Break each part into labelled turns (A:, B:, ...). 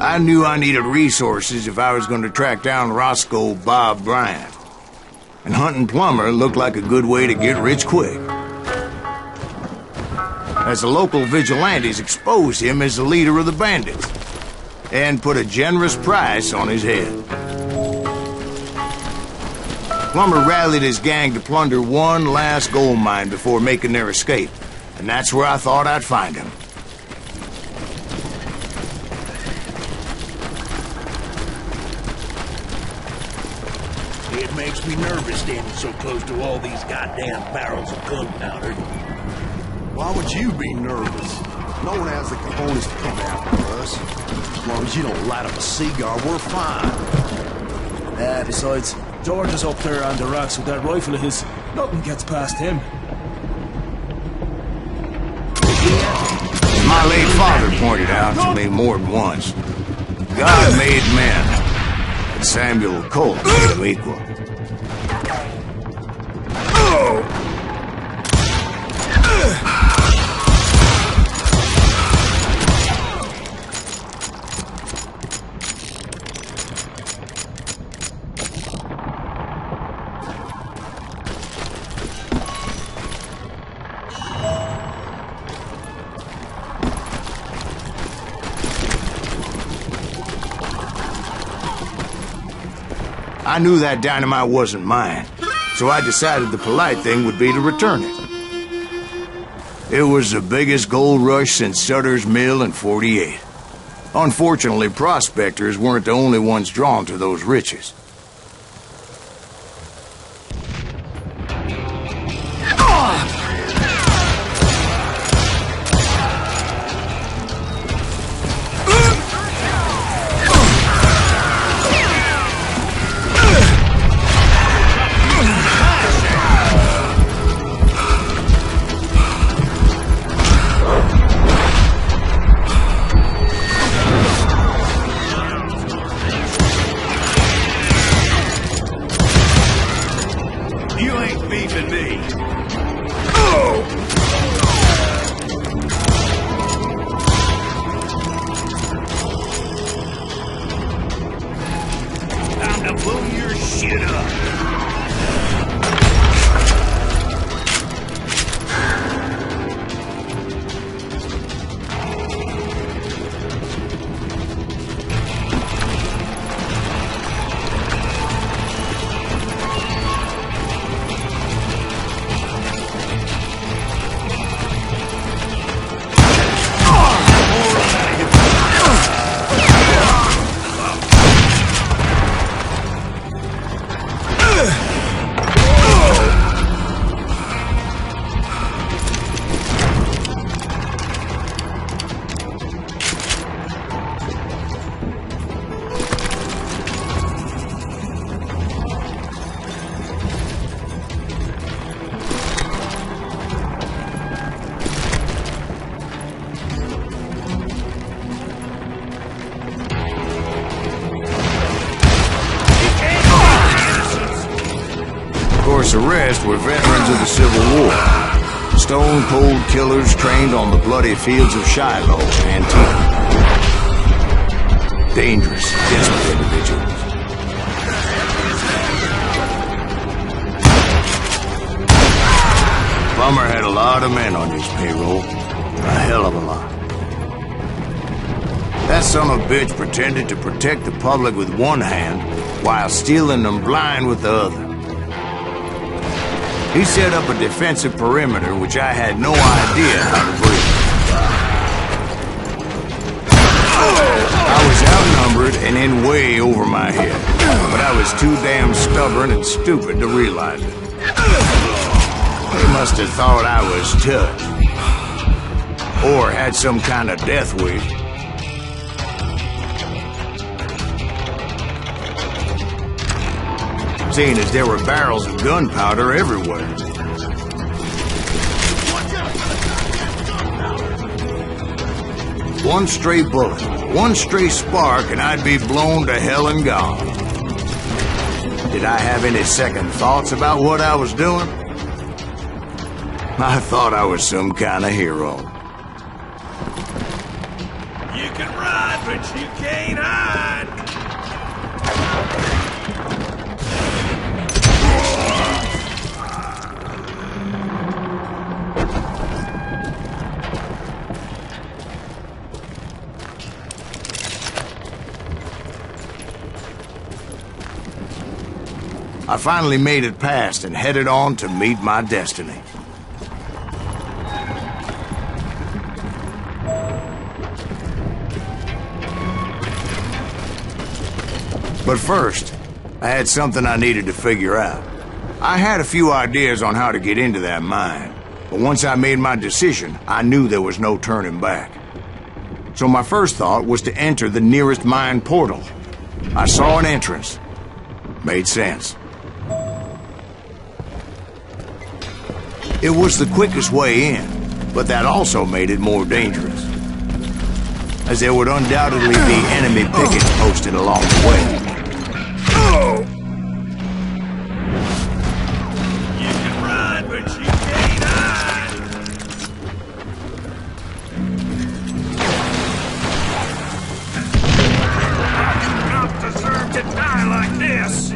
A: I knew I needed resources if I was going to track down Roscoe Bob Bryant. And hunting Plummer looked like a good way to get rich quick. As the local vigilantes exposed him as the leader of the bandits, and put a generous price on his head. Plummer rallied his gang to plunder one last gold mine before making their escape, and that's where I thought I'd find him.
B: It makes me nervous standing so close to all these goddamn barrels of gunpowder.
C: Why would you be nervous? No one has the cojones to come after us. As long as you don't light up a cigar, we're fine.
D: Besides, George is up there on the rocks with that rifle of his. Nothing gets past him.
A: My late father pointed out to me more than once. God made men, and Samuel Colt made them equal. I knew that dynamite wasn't mine, so I decided the polite thing would be to return it. It was the biggest gold rush since Sutter's Mill in '48. Unfortunately, prospectors weren't the only ones drawn to those riches. The rest were veterans of the Civil War. Stone-cold killers trained on the bloody fields of Shiloh, Antietam. Dangerous, desperate individuals. Plummer had a lot of men on his payroll. A hell of a lot. That son of a bitch pretended to protect the public with one hand while stealing them blind with the other. He set up a defensive perimeter, which I had no idea how to breach. I was outnumbered and in way over my head, but I was too damn stubborn and stupid to realize it. They must have thought I was touched, or had some kind of death wish. Seeing as there were barrels of gunpowder everywhere. One stray bullet, one stray spark, and I'd be blown to hell and gone. Did I have any second thoughts about what I was doing? I thought I was some kind of hero.
B: You can run, but you can't hide.
A: I finally made it past and headed on to meet my destiny. But first, I had something I needed to figure out. I had a few ideas on how to get into that mine, but once I made my decision, I knew there was no turning back. So my first thought was to enter the nearest mine portal. I saw an entrance. Made sense. It was the quickest way in, but that also made it more dangerous, as there would undoubtedly be enemy pickets posted along the way.
B: You can run, but you can't hide. I do not deserve to die like this.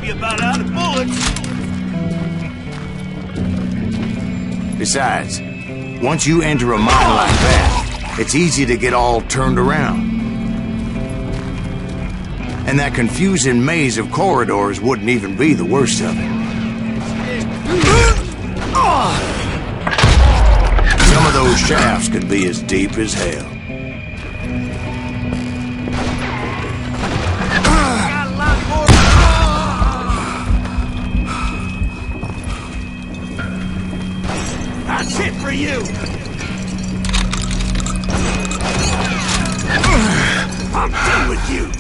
B: About out of bullets.
A: Besides, once you enter a mine like that, it's easy to get all turned around. And that confusing maze of corridors wouldn't even be the worst of it. Some of those shafts could be as deep as hell.
B: That's it for you! I'm done with you!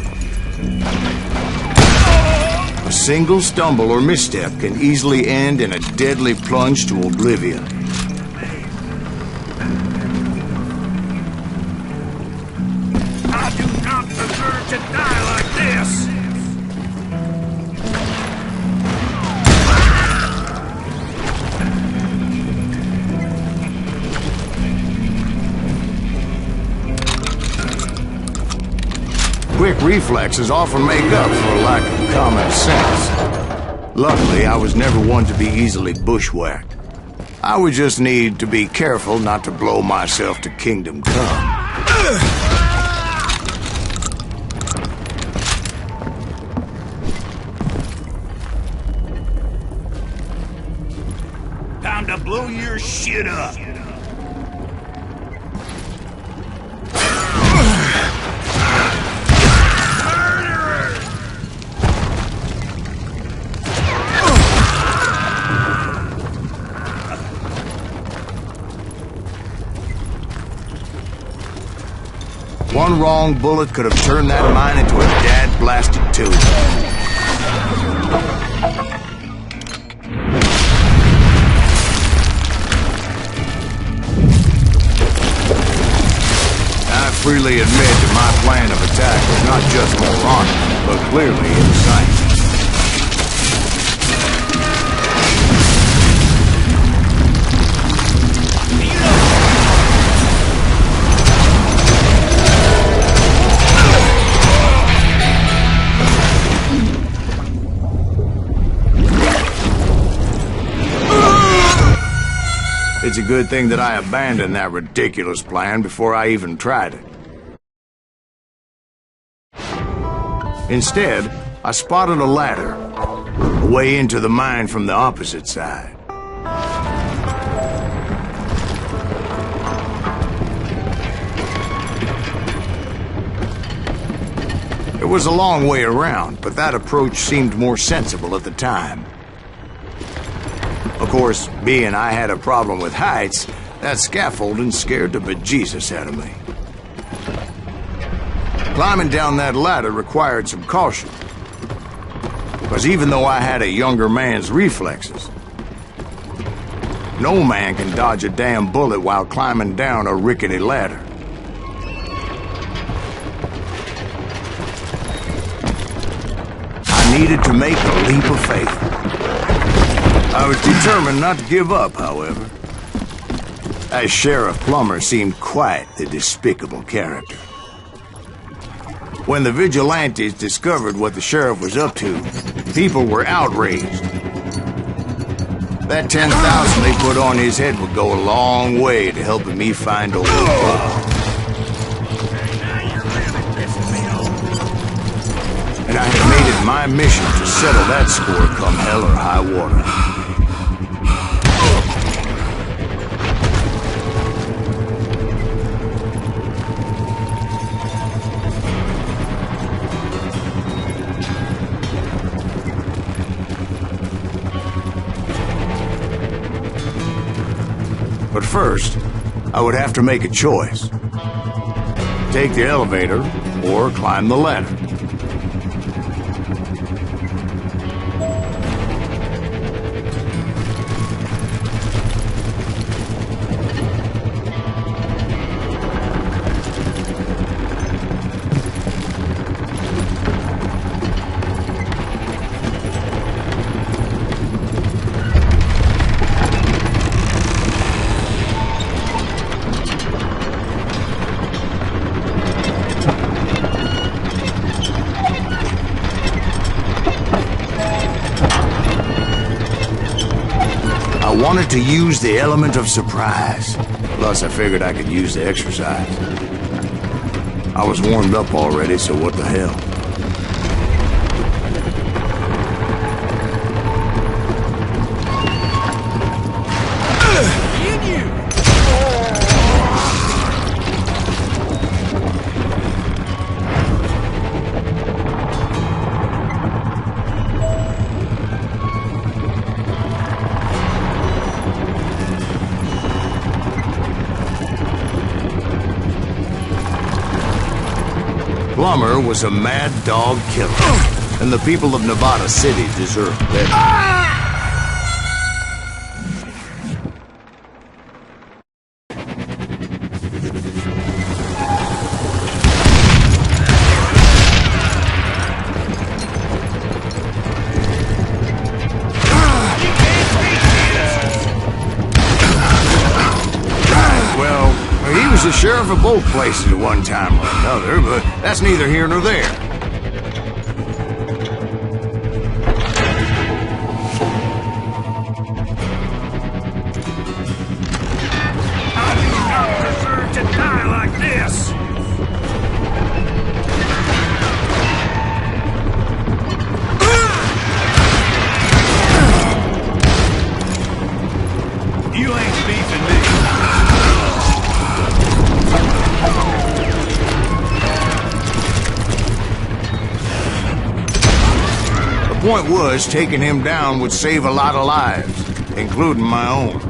A: A single stumble or misstep can easily end in a deadly plunge to oblivion.
B: I do not deserve to die like this!
A: Quick reflexes often make up for a lack of common sense. Luckily, I was never one to be easily bushwhacked. I would just need to be careful not to blow myself to kingdom come.
B: Time to blow your shit up!
A: One wrong bullet could have turned that mine into a dad-blasted tube. I freely admit that my plan of attack was not just moronic, but clearly insane. It's a good thing that I abandoned that ridiculous plan before I even tried it. Instead, I spotted a ladder, a way into the mine from the opposite side. It was a long way around, but that approach seemed more sensible at the time. Of course, being I had a problem with heights, that scaffolding scared the bejesus out of me. Climbing down that ladder required some caution, because even though I had a younger man's reflexes, no man can dodge a damn bullet while climbing down a rickety ladder. needed to make a leap of faith. I was determined not to give up, however, as Sheriff Plummer seemed quite the despicable character. When the vigilantes discovered what the sheriff was up to, people were outraged. That 10,000 they put on his head would go a long way to helping me find old Bob. And I had made it my mission to settle that score come hell or high water. But first, I would have to make a choice. Take the elevator or climb the ladder. I wanted to use the element of surprise. Plus, I figured I could use the exercise. I was warmed up already, so what the hell? Plummer was a mad dog killer, and the people of Nevada City deserved better. He was the sheriff of both places at one time or another, but that's neither here nor there.
B: I do not deserve to die like this! You ain't beefing me.
A: The point was, taking him down would save a lot of lives, including my own.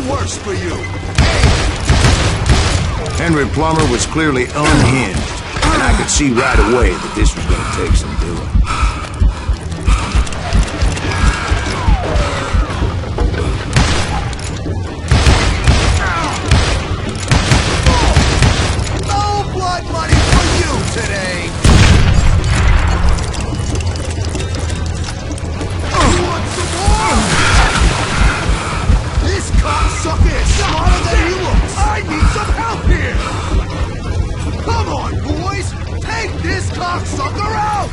C: Worse for you.
A: Henry Plummer was clearly unhinged, and I could see right away that this was going to take some doing.
C: No blood money for you today. You want some more? This cocksucker is smarter than he looks! I need some help here! Come on, boys! Take this cocksucker out!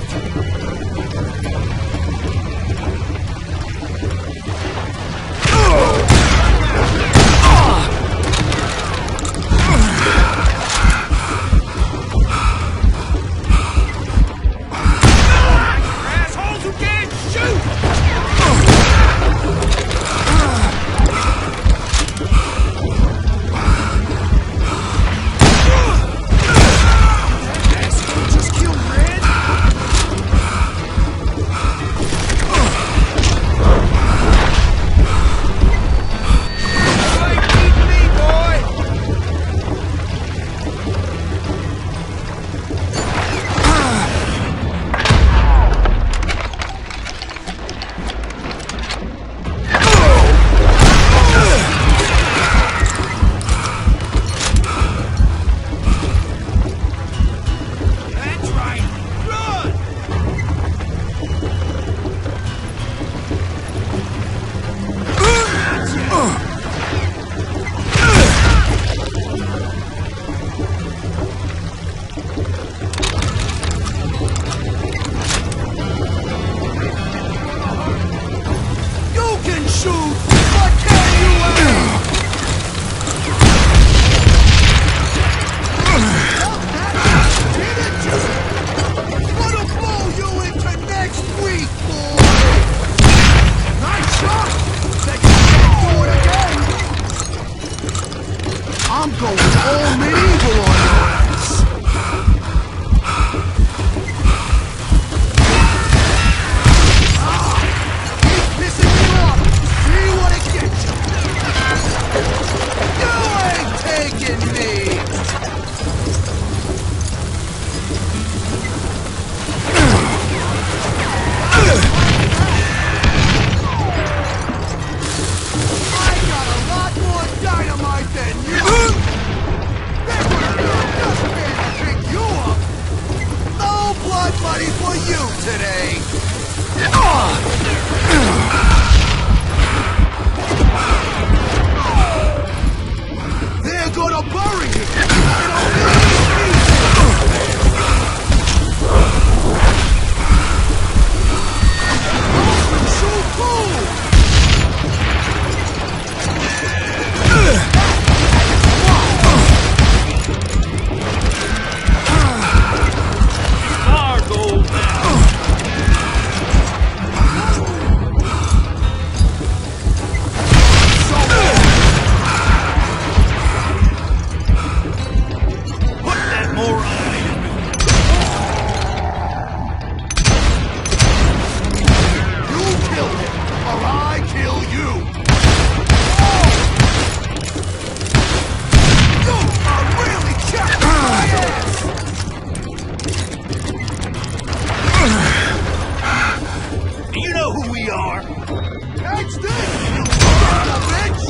C: Catch this, you son of a bitch!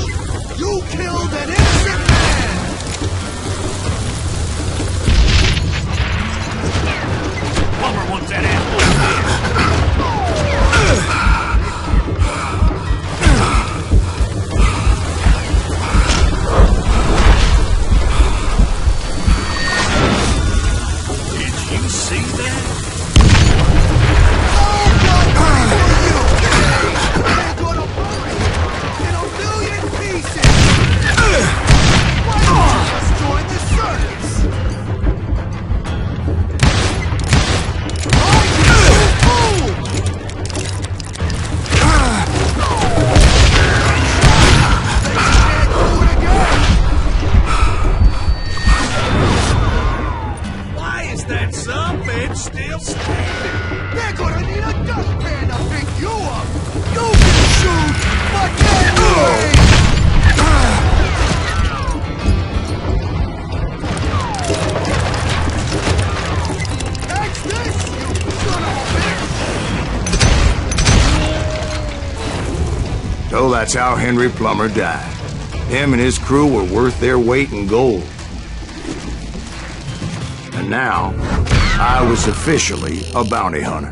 C: You killed an innocent man!
B: Plumber wants that apple. Did you see that? That some bitch still standing.
C: They're gonna need a dustpan to pick you up. You can shoot, but anyway. Catch this, you son of a bitch!
A: So that's how Henry Plummer died. Him and his crew were worth their weight in gold. And now, I was officially a bounty hunter.